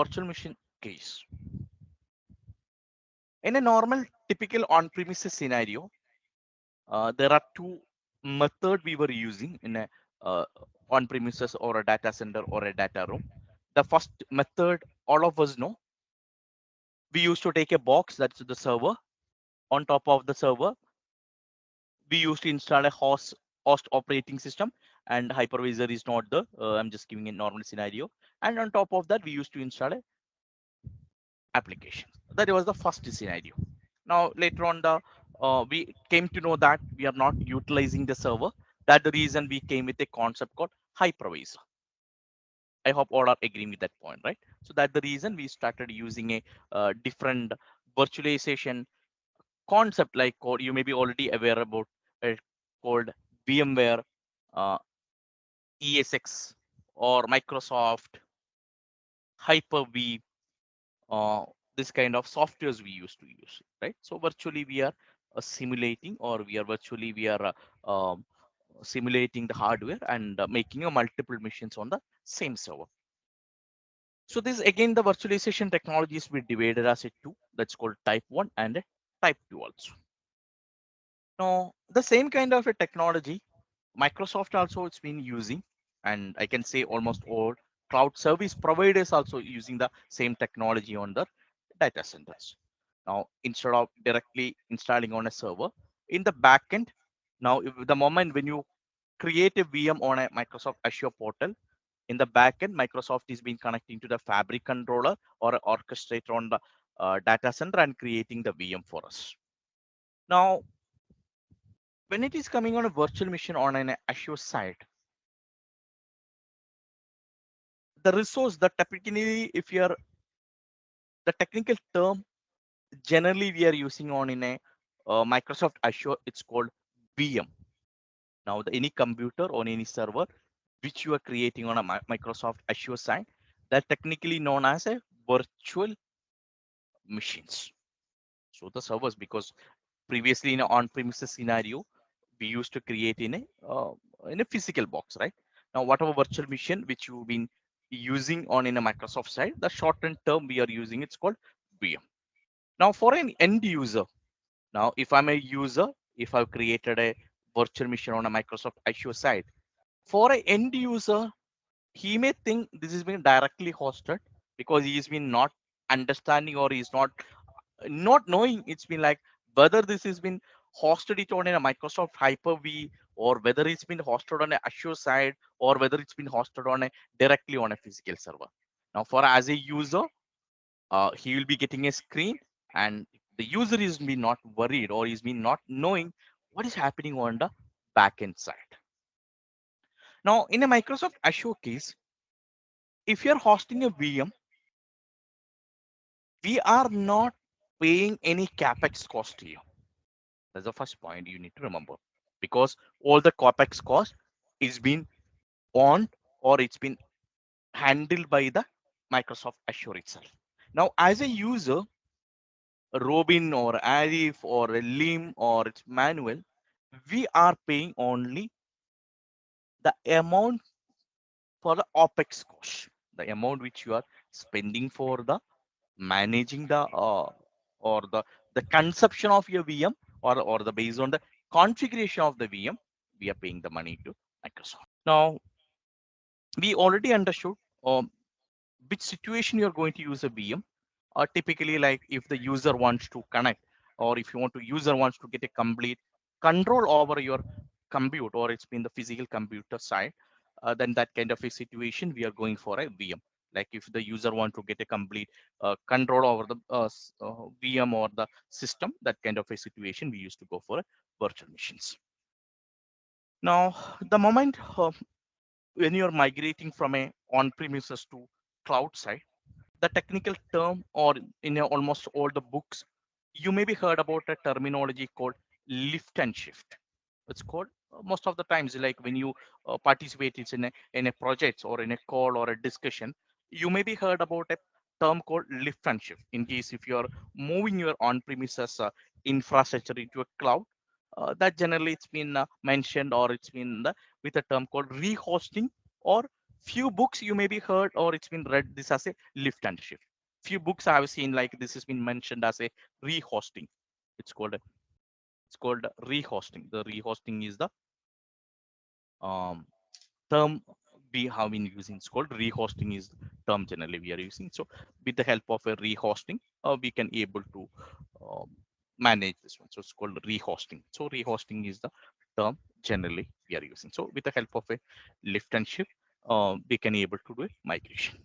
virtual machine case. In a normal typical on-premises scenario, there are two methods we were using in a on-premises or a data center or a data room. The first method, all of us know, we used to take a box, that's the server. On top of the server, we used to install a host operating system, and hypervisor is not the, I'm just giving a normal scenario. And on top of that, we used to install a application. That was the first scenario. Now later on, we came to know that we are not utilizing the server. That's the reason we came with a concept called hypervisor. I hope all are agreeing with that point, right? So that's the reason we started using a different virtualization concept, like you may be already aware about it, called VMware, uh, ESX, or Microsoft Hyper-V, this kind of softwares we used to use, right? So virtually we are simulating, or we are simulating the hardware and making a multiple machines on the same server. So this again, the virtualization technologies we divided as a two. That's called type 1 and a type 2 also. Now the same kind of a technology Microsoft also it's been using, and I can say almost all cloud service providers also using the same technology on their data centers. Now, instead of directly installing on a server in the backend, now if the moment when you create a VM on a Microsoft Azure portal, in the backend, Microsoft is being connecting to the Fabric controller or orchestrator on the data center and creating the VM for us. Now, when it is coming on a virtual machine on an Azure side, the resource that typically, if you are the technical term, generally we are using on in a Microsoft Azure, it's called VM. Now, any computer on any server which you are creating on a Microsoft Azure side, that technically known as a virtual machines. So the servers, because previously in an on-premises scenario, we used to create in a physical box, right? Now, whatever virtual machine which you've been using on in a Microsoft side, the shortened term we are using, it's called VM. Now, for an end user, now if I'm a user, if I've created a virtual machine on a Microsoft Azure side, for an end user, he may think this is being directly hosted because he's been not understanding, or he's not knowing. It's been like whether this has been hosted it on a Microsoft Hyper-V, or whether it's been hosted on a Azure side, or whether it's been hosted on a directly on a physical server. Now, for as a user, he will be getting a screen, and the user is been not worried, or is been not knowing what is happening on the backend side. Now, in a Microsoft Azure case, if you're hosting a VM, we are not paying any capex cost to you. That's the first point you need to remember, because all the capex cost is being borne, or it's been handled by the Microsoft Azure itself. Now, as a user, Robin or Arif or a Lim or it's manual, we are paying only the amount for the OPEX cost, the amount which you are spending for the managing the or the consumption of your VM, or the based on the configuration of the VM, we are paying the money to Microsoft. Now, we already understood which situation you're going to use a VM. Typically, like if the user wants to connect, or if you want to user wants to get a complete control over your compute, or it's been the physical computer side, then that kind of a situation we are going for a VM. Like if the user want to get a complete control over the VM or the system, that kind of a situation we used to go for virtual machines. Now, the moment when you're migrating from a on-premises to cloud side, the technical term, or in almost all the books, you may be heard about a terminology called lift and shift. It's called most of the times, like when you participate in a project or in a call or a discussion, you may be heard about a term called lift and shift. In case if you're moving your on-premises infrastructure into a cloud, that generally it's been mentioned, or it's been with a term called rehosting or Few books you may be heard or it's been read this as a lift and shift. Few books I have seen like this has been mentioned as a rehosting. It's called rehosting. The rehosting is the um, term we have been using. It's called rehosting is the term generally we are using. So with the help of a rehosting, we can able to um, manage this one. So it's called rehosting. So rehosting is the term generally we are using. So with the help of a lift and shift, we can able to do a migration.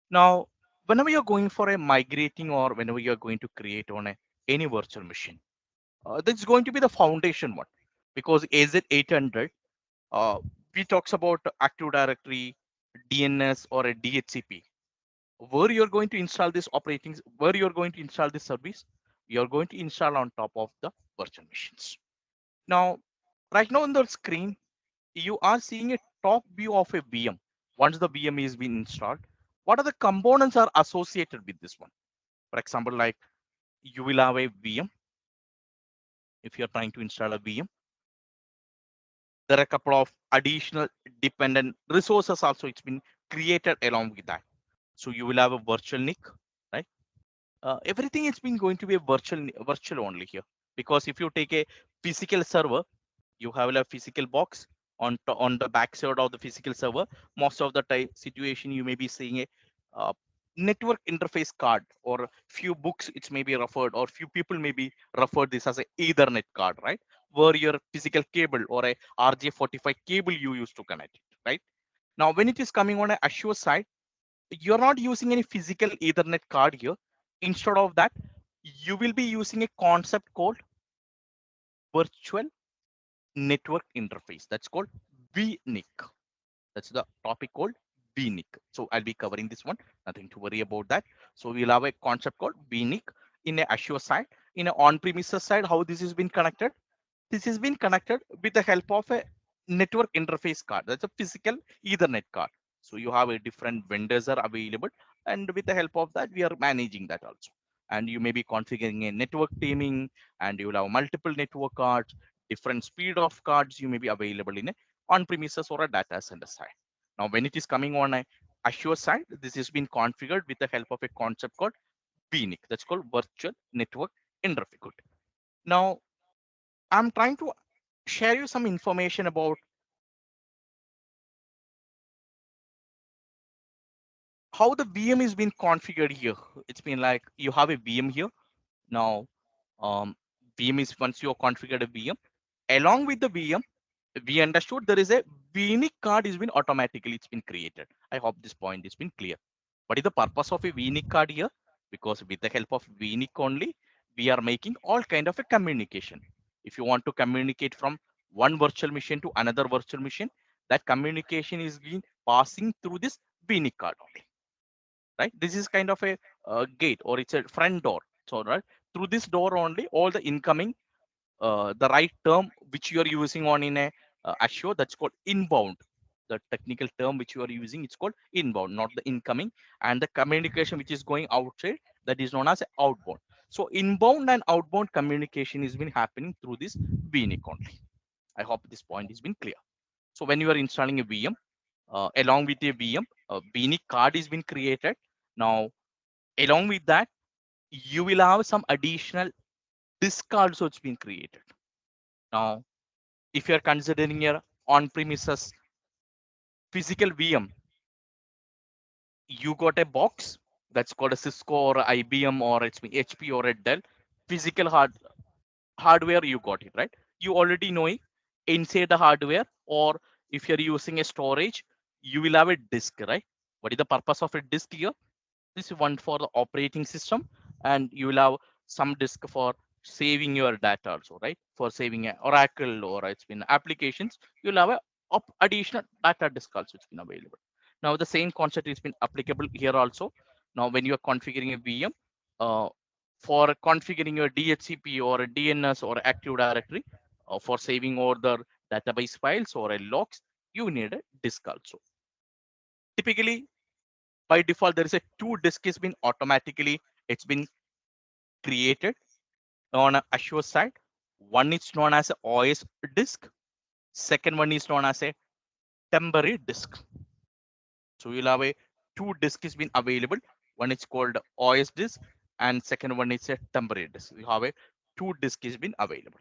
Now, whenever you're going for a migrating or whenever you're going to create on a any virtual machine, that's going to be the foundation one because AZ800 we talks about Active Directory, DNS or a DHCP. Where you're going to install this where you're going to install this service, you're going to install on top of the virtual machines. Now, right now on the screen, you are seeing a top view of a VM. Once the VM is being installed, what are the components are associated with this one? For example, like you will have a VM. If you're trying to install a VM, there are a couple of additional dependent resources also it's been created along with that. So you will have a virtual NIC, right? Everything is been going to be a virtual only here because if you take a physical server, you have a physical box on the back side of the physical server. Most of the time situation you may be seeing a uh, network interface card or few books it's may be referred or few people may be referred this as a ethernet card, right? Where your physical cable or a RJ45 cable you used to connect it, right? Now when it is coming on a Azure side, you're not using any physical ethernet card here. Instead of that, you will be using a concept called virtual network interface. That's called VNIC. That's the topic called VNIC. So I'll be covering this one. Nothing to worry about that. So we'll have a concept called VNIC in a Azure side. In a on-premises side, how this has been connected. This has been connected with the help of a network interface card. That's a physical Ethernet card. So you have a different vendors are available, and with the help of that, we are managing that also. And you may be configuring a network teaming, and you will have multiple network cards, different speed of cards you may be available in a on-premises or a data center side. Now, when it is coming on a Azure side, this has been configured with the help of a concept called VNIC. That's called Virtual Network Interface. Now, I'm trying to share you some information about how the VM is being configured here. It's been like you have a VM here. Now, VM is once you have configured a VM, along with the VM, we understood there is a VNIC card is been automatically it's been created. I hope this point has been clear. What is the purpose of a VNIC card here? Because with the help of VNIC only, we are making all kind of a communication. If you want to communicate from one virtual machine to another virtual machine, that communication is being passing through this VNIC card only, right? This is kind of a gate or it's a front door. So right through this door only, all the incoming the right term which you are using on in a Azure, that's called inbound. The technical term which you are using, it's called inbound, not the incoming. And the communication which is going outside, that is known as outbound. So inbound and outbound communication is been happening through this VNIC only. I hope this point has been clear. So when you are installing a VM, along with a VM, a VNIC card is been created. Now, along with that, you will have some additional disk also it's been created. Now, if you're considering your on-premises physical VM, you got a box that's called a Cisco or a IBM or it's HP or a Dell physical hardware. You got it right. You already know it inside the hardware, or if you're using a storage, you will have a disk, right? What is the purpose of a disk here? This is one for the operating system, and you will have some disk for saving your data also, right? For saving an Oracle or it's been applications, you'll have a additional data disk also it's been available. Now the same concept has been applicable here also. Now when you are configuring a VM, uh, for configuring your DHCP or a DNS or Active Directory, for saving all the database files or a logs, you need a disk also. Typically, by default, there is a two disk has been automatically it's been created on a Azure side. One is known as a OS disk. Second one is known as a temporary disk. So you'll have a two disk is been available. One is called OS disk and second one is a temporary disk. You have a two disk is been available.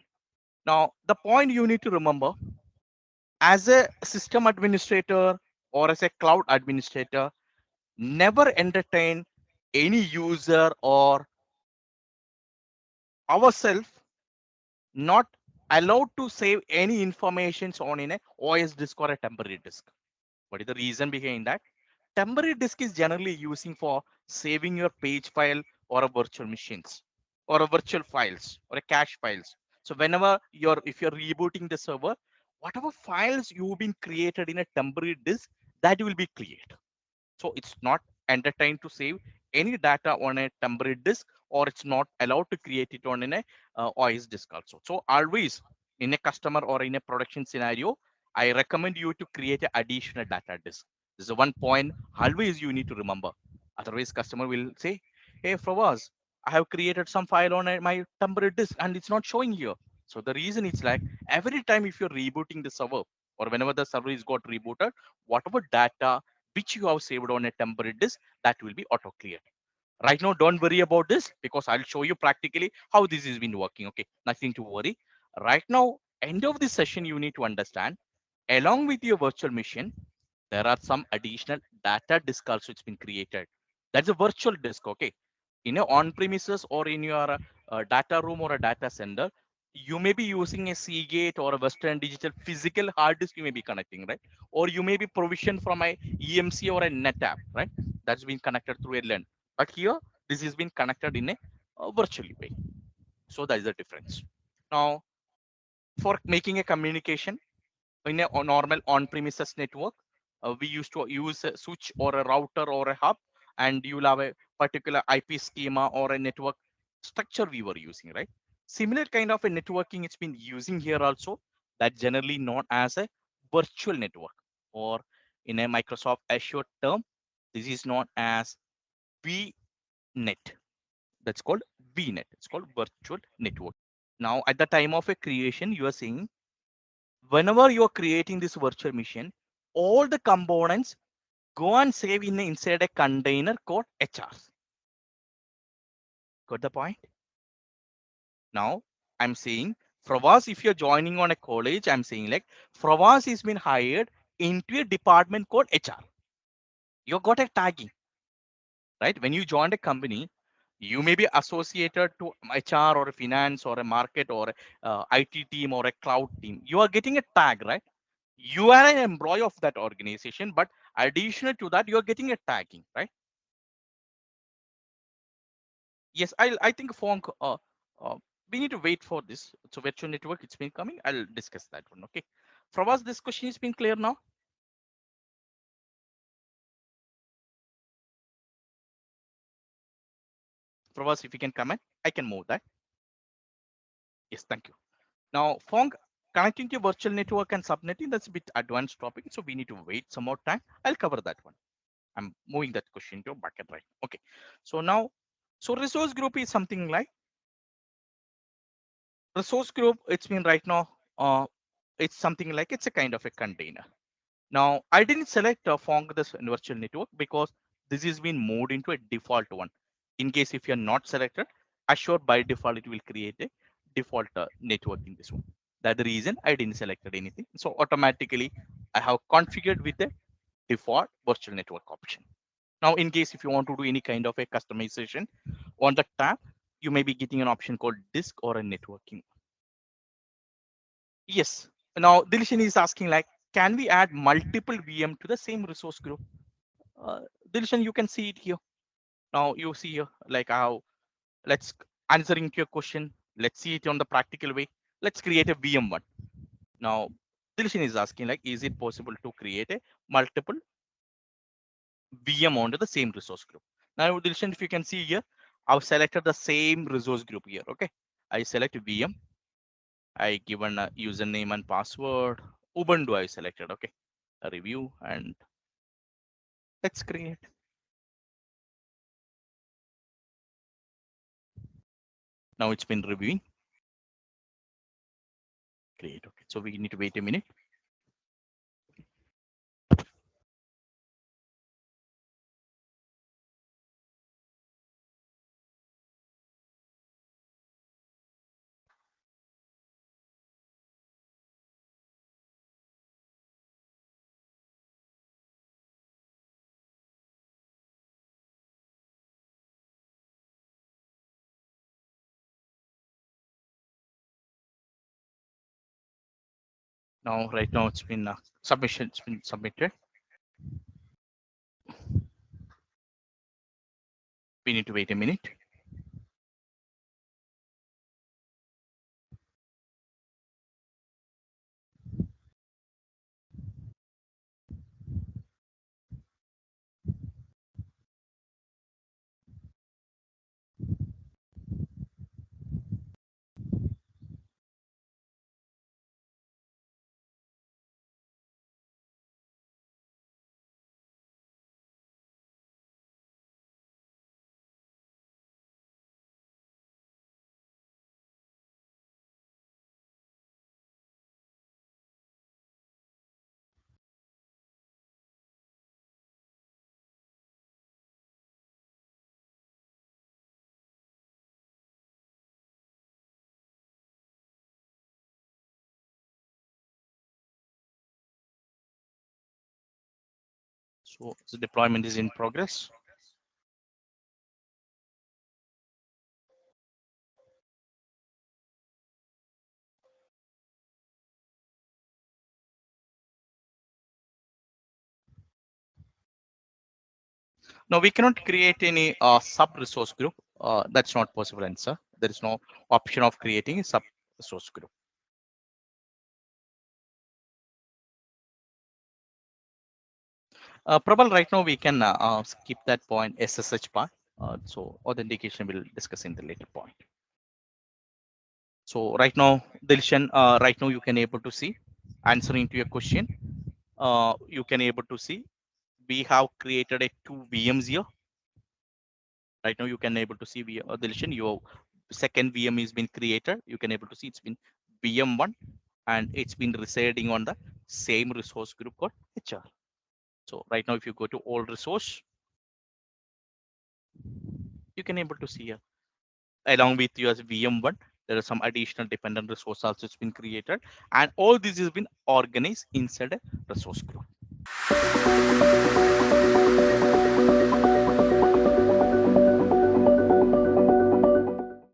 Now the point you need to remember, as a system administrator or as a cloud administrator, never entertain any user or ourselves not allowed to save any informations on in a OS disk or a temporary disk. What is the reason behind that? Temporary disk is generally using for saving your page file or a virtual machines or a virtual files or a cache files. So whenever if you're rebooting the server, whatever files you've been created in a temporary disk, that will be cleared. So it's not entertained to save any data on a temporary disk, or it's not allowed to create it on in a OS disk also. So always in a customer or in a production scenario, I recommend you to create an additional data disk. This is one point always you need to remember. Otherwise, customer will say, "Hey, Fawaz, I have created some file on my temporary disk and it's not showing here." So the reason it's like every time if you're rebooting the server or whenever the server is got rebooted, whatever data which you have saved on a temporary disk, that will be auto cleared. Right now, don't worry about this because I'll show you practically how this has been working. Okay, nothing to worry. Right now, end of this session, you need to understand, along with your virtual machine, there are some additional data disk also it's been created. That's a virtual disk. Okay, in a on premises or in your data room or a data center, you may be using a Seagate or a Western Digital physical hard disk you may be connecting, right? Or you may be provisioned from a EMC or a NetApp, right? That's been connected through a LAN. But here, this has been connected in a virtual way. So that is the difference. Now, for making a communication, in a normal on-premises network, we used to use a switch or a router or a hub, and you'll have a particular IP schema or a network structure we were using, right? Similar kind of a networking it's been using here also, that generally known as a virtual network, or in a Microsoft Azure term, this is known as VNet. That's called VNet. It's called virtual network. Now, at the time of a creation, you are saying whenever you're creating this virtual machine, all the components go and save inside a container called HRs. Got the point? Now, I'm saying Frawaz, if you're joining on a college, I'm saying like Frawaz has been hired into a department called HR. You got a tagging, right? When you joined a company, you may be associated to HR or a finance or a market or a IT team or a cloud team. You are getting a tag, right? You are an employee of that organization, but additional to that, you're getting a tagging, right? Yes, I think Fonk, we need to wait for this. So virtual network, it's been coming. I'll discuss that one. Okay. From us, this question has been clear now. From us, if you can comment, I can move that. Yes, thank you. Now, Fonk, connecting to virtual network and subnetting, that's a bit advanced topic. So we need to wait some more time. I'll cover that one. I'm moving that question to bucket, right? Okay. So now, so resource group is something like resource group. It's been right now, it's something like it's a kind of a container. Now, I didn't select Fong this virtual network because this has been moved into a default one. In case if you're not selected, Azure by default, it will create a default network in this one. That's the reason I didn't select anything. So automatically I have configured with the default virtual network option. Now, in case if you want to do any kind of a customization on the tab, you may be getting an option called disk or a networking. Yes. Now, Dilishan is asking like, can we add multiple VM to the same resource group? Dilishan, you can see it here. Now you see here, like how let's answering to your question. Let's see it on the practical way. Let's create a VM one. Now, Dilishan is asking like, is it possible to create a multiple VM onto the same resource group? Now, Dilishan, if you can see here, I've selected the same resource group here. Okay. I select VM. I given a username and password. Ubuntu I selected. Okay. A review and let's create. Now it's been reviewing. Create. Okay. So we need to wait a minute. Now, right now it's been submission. It's been submitted. We need to wait a minute. So the deployment is in progress. Now we cannot create any sub resource group. That's not possible, answer. There is no option of creating a sub resource group. Prabal, right now we can skip that point SSH part. So authentication we'll discuss in the later point. So right now, Dilshan, right now you can able to see answering to your question. You can able to see we have created a 2 VMs here. Right now you can able to see Dilshan, your second VM is been created. You can able to see it's been VM1 and it's been residing on the same resource group called HR. So right now, if you go to all resource, you can able to see here along with your VM1, there are some additional dependent resource also it's been created, and all this has been organized inside a resource group.